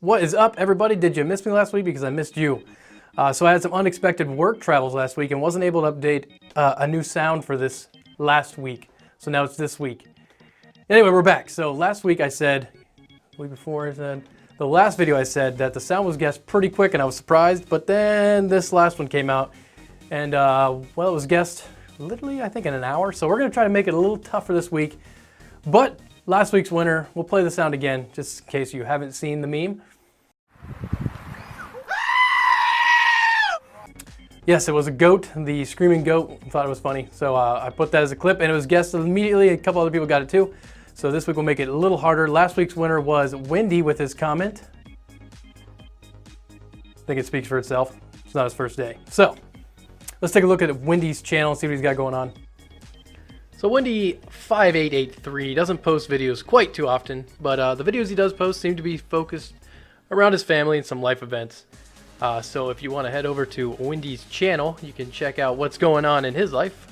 What is up, everybody? Did you miss me last week? Because I missed you. So I had some unexpected work travels last week and wasn't able to update a new sound for this last week. So now it's this week. Anyway, we're back. So last week I said, the last video I said that the sound was guessed pretty quick and I was surprised, but then this last one came out and well, it was guessed literally I think in an hour. So we're gonna try to make it a little tougher this week, but last week's winner, we'll play the sound again just in case you haven't seen the meme. Yes, it was a goat, the screaming goat. I thought it was funny, so I put that as a clip and it was guessed immediately. A couple other people got it too. So this week we'll make it a little harder. Last week's winner was Windy with his comment. I think it speaks for itself. It's not his first day. So let's take a look at Windy's channel and see what he's got going on. So WINDY5883 doesn't post videos quite too often, but the videos he does post seem to be focused around his family and some life events. So if you want to head over to Windy's channel, you can check out what's going on in his life.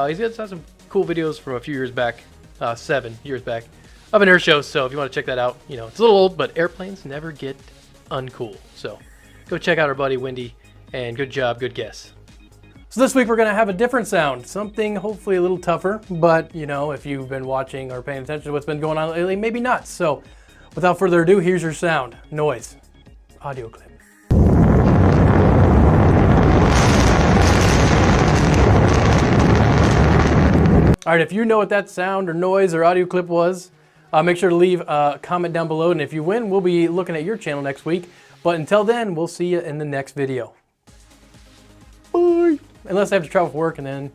He's got some cool videos from a few years back, 7 years back, of an air show. So if you want to check that out, you know, it's a little old, but airplanes never get uncool. So go check out our buddy Windy, and good job, good guess. So this week we're going to have a different sound, something hopefully a little tougher, but you know, if you've been watching or paying attention to what's been going on lately, maybe not. So without further ado, here's your sound, noise, audio clip. All right, if you know what that sound or noise or audio clip was, make sure to leave a comment down below. And if you win, we'll be looking at your channel next week. But until then, we'll see you in the next video. Bye. Unless I have to travel for work and then